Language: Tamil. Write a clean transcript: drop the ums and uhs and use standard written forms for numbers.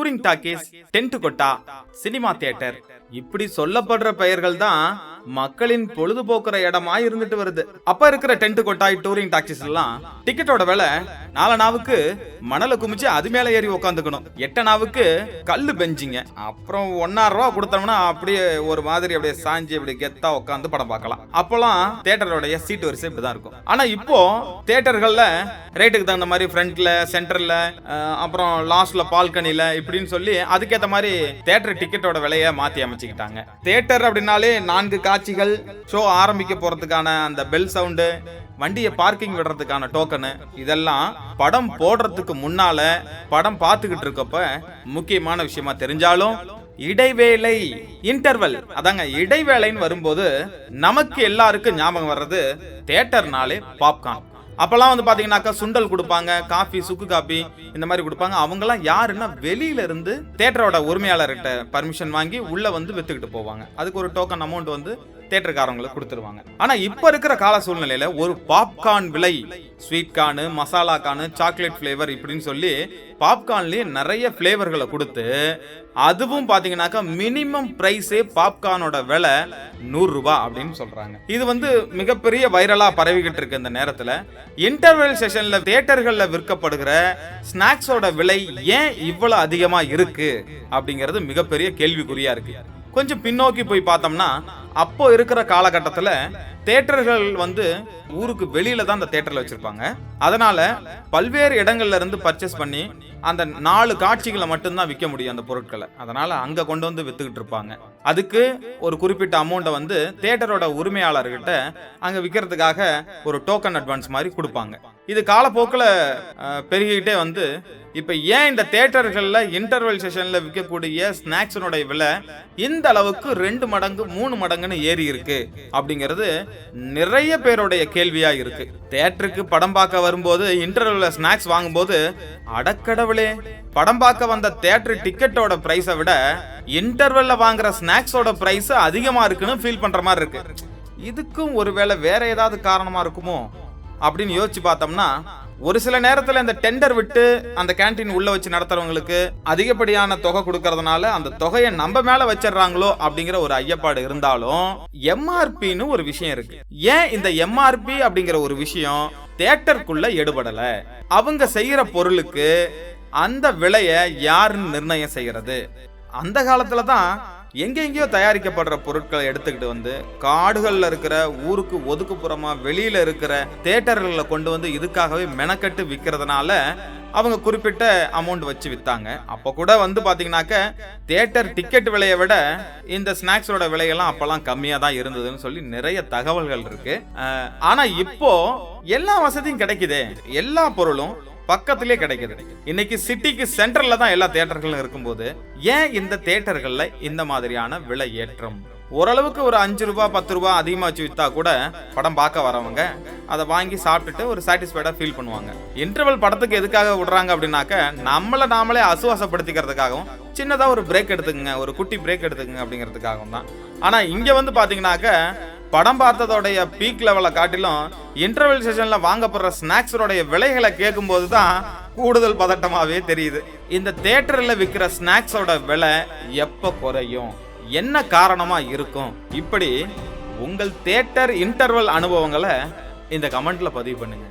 டூரிங் டாக்கீஸ், டென்ட் கொட்டா, சினிமா தியேட்டர் இப்படி சொல்லப்படுற பெயர்கள் தான் மக்களின் பொழுதுபோக்குற இடமா இருந்துட்டு வருது. அப்ப இருக்கிற டென்ட் கொட்டாய், டூரிங் டாக்ஸிஸ் எல்லாம் டிக்கெட்டோட விலை 4 நாவுக்கு மணலை குமிச்சு அது மேல ஏறி உட்காந்துக்கணும். 8 நாவுக்கு கல்லு பெஞ்சிங்க. அப்புறம் 1.5 ரூபா கொடுத்தோம்னா அப்படியே ஒரு மாதிரி அப்படியே சாஞ்சி அப்படி கெத்தா உட்காந்து படம் பார்க்கலாம். அப்பெல்லாம் தியேட்டரோடைய சீட் வரிசை இப்படிதான் இருக்கும். ஆனா இப்போ தியேட்டர்கள்ல ரேட்டுக்கு தகுந்த மாதிரி ஃப்ரண்ட்ல, சென்டர்ல, அப்புறம் லாஸ்ட்ல பால்கனில இப்படின்னு சொல்லி அதுக்கேற்ற மாதிரி தியேட்டர் டிக்கெட்டோட விலையை மாத்தி அமைச்சுக்கிட்டாங்க. தியேட்டர் அப்படின்னாலே 4 காட்சிகள், ஷோ ஆரம்பிக்க போறதுக்கான அந்த பெல் சவுண்டு, வண்டியை பார்க்கிங் விடுறதுக்கான டோக்கனு, இதெல்லாம் படம் போடுறதுக்கு முன்னால படம் பார்த்துக்கிட்டு இருக்கப்ப முக்கியமான விஷயமா தெரிஞ்சாலும் இடைவேளை, இன்டர்வல், அதாங்க இடைவேளைன்னு வரும்போது நமக்கு எல்லாருக்கும் ஞாபகம் வர்றது தியேட்டர்னாலே பாப்கார்ன். அப்பெல்லாம் வந்து பாத்தீங்கன்னாக்கா சுண்டல் கொடுப்பாங்க, காஃபி, சுக்கு காபி இந்த மாதிரி கொடுப்பாங்க. அவங்கெல்லாம் யாருன்னா வெளியில இருந்து தியேட்டரோட உரிமையாளர்கிட்ட பர்மிஷன் வாங்கி உள்ள வந்து வித்துக்கிட்டு போவாங்க. அதுக்கு ஒரு டோக்கன் அமௌண்ட் வந்து தியேட்டர்காரங்களுக்கு கொடுத்துருவாங்க. ஆனா இப்ப இருக்கிற கால சூழ்நிலையில ஒரு பாப்கார்ன் விலை, ஸ்வீட் கார்னு, மசாலா கார்னு, சாக்லேட் பிளேவர் இப்படின்னு சொல்லி பாப்கார்ன்லயே நிறைய பிளேவர்களை கொடுத்து, அதுவும் பாத்தீங்கன்னாக்கா மினிமம் பிரைஸே பாப்கார்னோட விலை 100 ரூபாய் அப்படின்னு சொல்றாங்க. இது வந்து மிகப்பெரிய வைரலா பரவிக்கிட்டு இருக்கு. இந்த நேரத்துல இன்டர்வெல் செஷன்ல தியேட்டர்கள்ல விற்கப்படுகிற ஸ்நாக்ஸோட விலை ஏன் இவ்வளவு அதிகமா இருக்கு அப்படிங்கிறது மிகப்பெரிய கேள்விக்குறியா இருக்கு. கொஞ்சம் பின்னோக்கி போய் பார்த்தோம்னா அப்போ இருக்கிற காலகட்டத்தில் தியேட்டர்கள் வந்து ஊருக்கு வெளியில தான் அந்த தியேட்டர்ல வச்சிருப்பாங்க. அதனால பல்வேறு இடங்கள்ல இருந்து பர்ச்சேஸ் பண்ணி அந்த 4 காட்சிகளை மட்டும்தான் விற்க முடியும் அந்த பொருட்களை. அதனால அங்க கொண்டு வந்து வித்துக்கிட்டு இருப்பாங்க. அதுக்கு ஒரு குறிப்பிட்ட அமௌண்ட்டை வந்து தியேட்டரோட உரிமையாளர்கிட்ட அங்க விற்கிறதுக்காக ஒரு டோக்கன் அட்வான்ஸ் மாதிரி கொடுப்பாங்க. இது காலப்போக்கில் பெருகிக்கிட்டே வந்து இப்ப ஏன் இந்த தியேட்டர்கள்ல இன்டர்வெல் செஷன்ல விற்கக்கூடிய ஸ்நாக்ஸினுடைய விலை இந்த அளவுக்கு 2 மடங்கு 3 மடங்குன்னு ஏறி இருக்கு அப்படிங்கிறது நிறைய பேருடைய கேள்வியா இருக்கு. தியேட்டருக்கு படம் பார்க்க வரும்போது இன்டர்வெல்ல ஸ்நாக்ஸ் வாங்கும்போது அடக்கடவுளே, படம் பார்க்க வந்த தியேட்டர் டிக்கெட்டோட பிரைஸை விட இன்டர்வெல்ல வாங்குற ஸ்நாக்ஸோட பிரைஸ் அதிகமா இருக்குன்னு ஃபீல் பண்ற மாதிரி இருக்கு. இதுக்கும் ஒருவேளை வேற ஏதாவது காரணமா இருக்குமோ அப்படின்னு யோசிச்சு பார்த்தோம்னா, ஒரு சில நேரத்துல இந்த டெண்டர் விட்டு அந்த கேண்டீன் உள்ள வச்சு நடத்துறவங்களுக்கு அதிகப்படியான தொகை கொடுக்கறதுனால அந்த தொகையை நம்ம மேல வச்சிடறாங்களோ அப்படிங்கிற ஒரு ஐயப்பாடு இருந்தாலும், எம்ஆர்பின்னு ஒரு விஷயம் இருக்கு. ஏன் இந்த எம்ஆர்பி அப்படிங்கிற ஒரு விஷயம் தியேட்டருக்குள்ள எடுபடல? அவங்க செய்யற பொருளுக்கு அந்த விலையை யாருன்னு நிர்ணயம் செய்யறது? அந்த காலத்துல தான் எங்கெங்கயோ தயாரிக்கப்படுற பொருட்களை எடுத்துக்கிட்டு வந்து காடுகள்ல இருக்கிற ஊருக்கு ஒதுக்குப்புறமா வெளியில இருக்கிற தியேட்டர்களை கொண்டு வந்து இதுக்காகவே மெனக்கட்டு விற்கிறதுனால அவங்க குறிப்பிட்ட அமௌண்ட் வச்சு வித்தாங்க. அப்ப கூட வந்து பாத்தீங்கன்னாக்க தியேட்டர் டிக்கெட் விலையை விட இந்த ஸ்நாக்ஸோட விலையெல்லாம் அப்பெல்லாம் கம்மியா தான் இருந்ததுன்னு சொல்லி நிறைய தகவல்கள் இருக்கு. ஆனா இப்போ எல்லா வசதியும் கிடைக்குதே, எல்லா பொருளும் பக்கத்திலே கிடைக்குது. இன்னைக்கு சிட்டிக்கு சென்டர்ல தான் எல்லா தியேட்டர்களும் இருக்கும்போது ஏன் இந்த தியேட்டர்கள்ல இந்த மாதிரியான விலை ஏற்றம்? ஓரளவுக்கு ஒரு 5 ரூபாய் 10 ரூபாய் அதிகமா வச்சு வித்தா கூட படம் பார்க்க வரவங்க அதை வாங்கி சாப்பிட்டுட்டு ஒரு சாட்டிஸ்ஃபைடா ஃபீல் பண்ணுவாங்க. இன்டர்வல் படத்துக்கு எதுக்காக விடுறாங்க அப்படின்னாக்க நாமளே அசுவாசப்படுத்திக்கிறதுக்காகவும் சின்னதா ஒரு பிரேக் எடுத்துக்கங்க, ஒரு குட்டி பிரேக் எடுத்துக்கங்க அப்படிங்கிறதுக்காகவும் தான். ஆனா இங்க வந்து பாத்தீங்கன்னாக்க படம் பார்த்ததோடைய பீக் லெவலை காட்டிலும் இன்டர்வெல் செஷன்ல வாங்கப்படுற ஸ்நாக்ஸோடைய விலைகளை கேட்கும் போது தான் கூடுதல் பதட்டமாவே தெரியுது. இந்த தியேட்டர்ல விற்கிற ஸ்நாக்ஸோட விலை எப்ப குறையும், என்ன காரணமா இருக்கும்? இப்படி உங்கள் தியேட்டர் இன்டர்வல் அனுபவங்களை இந்த கமெண்ட்ல பதிவு பண்ணுங்க.